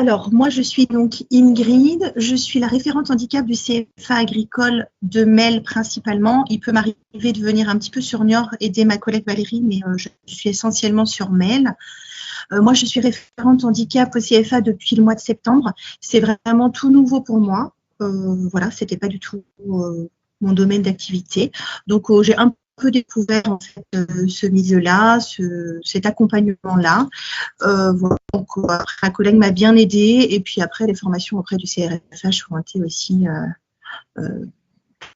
Alors, moi, je suis donc Ingrid, je suis la référente handicap du CFA agricole de Mel principalement. Il peut m'arriver de venir un petit peu sur Niort aider ma collègue Valérie, mais je suis essentiellement sur Mel. Moi, je suis référente handicap au CFA depuis le mois de septembre. C'est vraiment tout nouveau pour moi. Voilà, c'était pas du tout mon domaine d'activité. Donc, j'ai un peu découvert en fait, ce milieu-là, cet accompagnement-là. Voilà. Donc, un collègue m'a bien aidée. Et puis après, les formations auprès du CRFH ont été aussi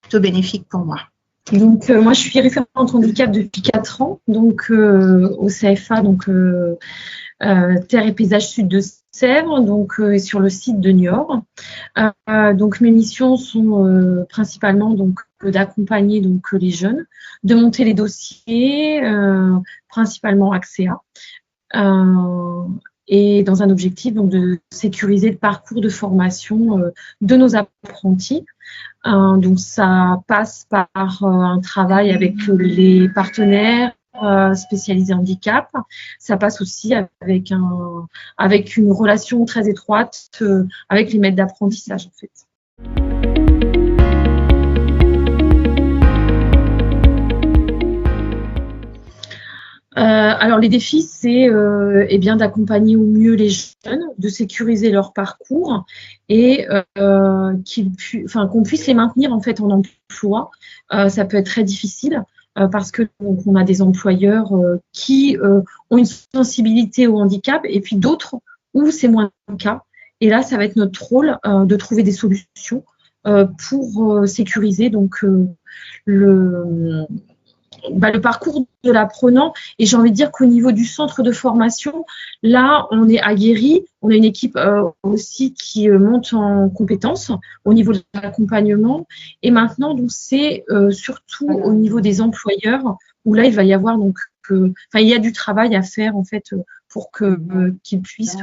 plutôt bénéfiques pour moi. Donc, moi, je suis référente handicap depuis 4 ans, donc au CFA, donc Terre et Paysage Sud de Sèvres, donc sur le site de Niort. Donc, mes missions sont principalement donc d'accompagner donc les jeunes, de monter les dossiers, principalement AXEA, et dans un objectif donc de sécuriser le parcours de formation de nos apprentis. Donc ça passe par un travail avec les partenaires spécialisés handicap. Ça passe aussi avec une relation très étroite avec les maîtres d'apprentissage en fait. Alors les défis, c'est bien d'accompagner au mieux les jeunes, de sécuriser leur parcours et qu'on puisse les maintenir en fait en emploi. Ça peut être très difficile parce que donc, on a des employeurs qui ont une sensibilité au handicap et puis d'autres où c'est moins le cas. Et là, ça va être notre rôle de trouver des solutions pour sécuriser donc le parcours de l'apprenant. Et j'ai envie de dire qu'au niveau du centre de formation, là, on est aguerri. On a une équipe aussi qui monte en compétences au niveau de l'accompagnement. Et maintenant, donc, c'est surtout au niveau des employeurs où là, il va y avoir donc, il y a du travail à faire en fait pour qu'ils puissent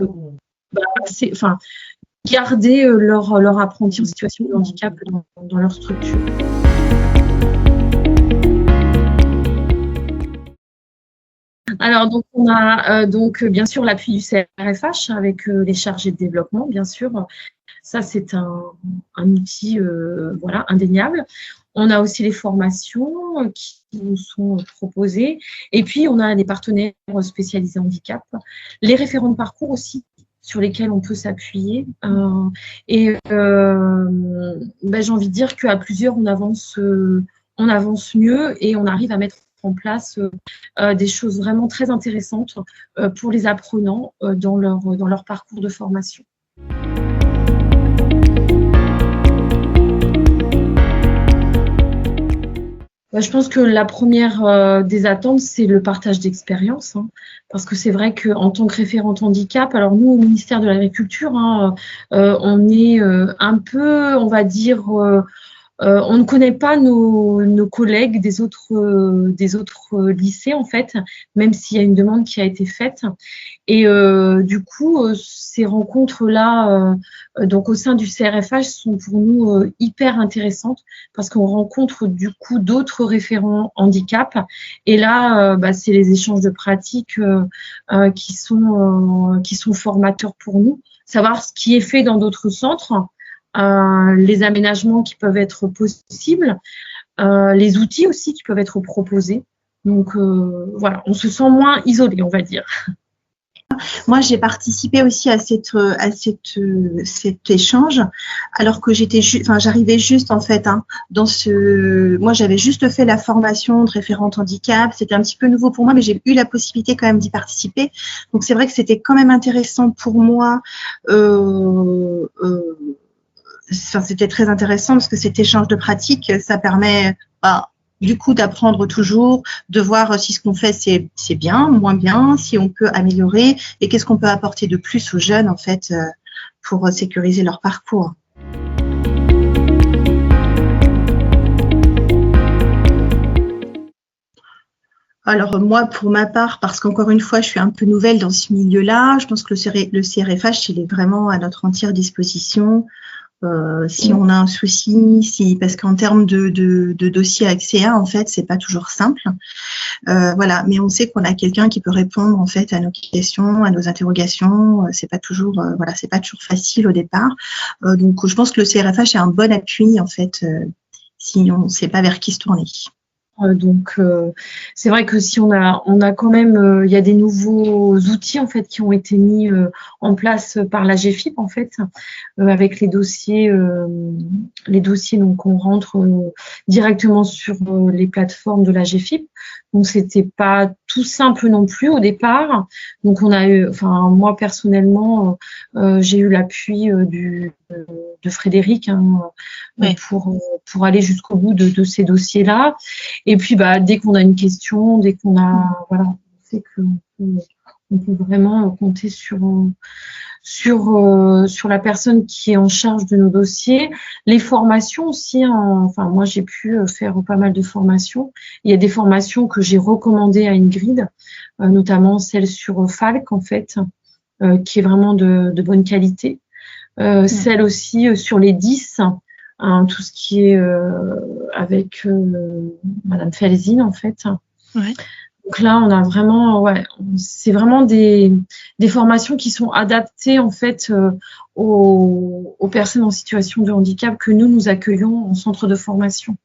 garder leur apprenti en situation de handicap dans leur structure. Alors, donc, on a donc bien sûr l'appui du CRFH avec les chargés de développement, bien sûr. Ça, c'est un outil indéniable. On a aussi les formations qui nous sont proposées. Et puis, on a des partenaires spécialisés handicap. Les référents de parcours aussi, sur lesquels on peut s'appuyer. J'ai envie de dire qu'à plusieurs, on avance mieux et on arrive à mettre en place des choses vraiment très intéressantes pour les apprenants dans leur parcours de formation. Je pense que la première des attentes, c'est le partage d'expérience, parce que c'est vrai qu'en tant que référente handicap, alors nous, au ministère de l'Agriculture, on est un peu, on va dire, on ne connaît pas nos collègues des autres lycées, en fait, même s'il y a une demande qui a été faite. Et du coup, ces rencontres-là, donc au sein du CRFH, sont pour nous hyper intéressantes parce qu'on rencontre du coup d'autres référents handicap. Et là, c'est les échanges de pratiques qui sont formateurs pour nous. Savoir ce qui est fait dans d'autres centres, les aménagements qui peuvent être possibles, les outils aussi qui peuvent être proposés. Donc voilà, on se sent moins isolé, on va dire. Moi, j'ai participé aussi à cet échange, alors que j'arrivais juste en fait moi, j'avais juste fait la formation de référente handicap. C'était un petit peu nouveau pour moi, mais j'ai eu la possibilité quand même d'y participer. Donc, c'est vrai que c'était quand même intéressant pour moi. C'était très intéressant parce que cet échange de pratiques, ça permet du coup d'apprendre toujours, de voir si ce qu'on fait c'est bien, moins bien, si on peut améliorer et qu'est-ce qu'on peut apporter de plus aux jeunes en fait pour sécuriser leur parcours. Alors moi, pour ma part, parce qu'encore une fois, je suis un peu nouvelle dans ce milieu-là, je pense que le CRFH, il est vraiment à notre entière disposition. Si on a un souci, parce qu'en termes de dossier accès à, en fait, c'est pas toujours simple. Voilà, mais on sait qu'on a quelqu'un qui peut répondre en fait à nos questions, à nos interrogations. C'est pas toujours, voilà, c'est pas toujours facile au départ. Donc, je pense que le CRFH est un bon appui en fait si on ne sait pas vers qui se tourner. Donc, c'est vrai que si on a quand même, il y a des nouveaux outils en fait qui ont été mis en place par la GFIP en fait, avec les dossiers donc qu'on rentre directement sur les plateformes de la GFIP. Donc, c'était pas tout simple non plus au départ. Donc, on a eu, enfin moi personnellement, j'ai eu l'appui de Frédéric pour aller jusqu'au bout de ces dossiers-là. Et puis, dès qu'on a une question, dès qu'on a, voilà, on sait qu'on peut vraiment compter sur la personne qui est en charge de nos dossiers. Les formations aussi, enfin, moi, j'ai pu faire pas mal de formations. Il y a des formations que j'ai recommandées à Ingrid, notamment celle sur Falk, en fait, qui est vraiment de bonne qualité. Celle aussi sur les 10, tout ce qui est avec Madame Felzin, en fait. Ouais. Donc là, on a vraiment, c'est vraiment des formations qui sont adaptées en fait aux personnes en situation de handicap que nous accueillons en centre de formation.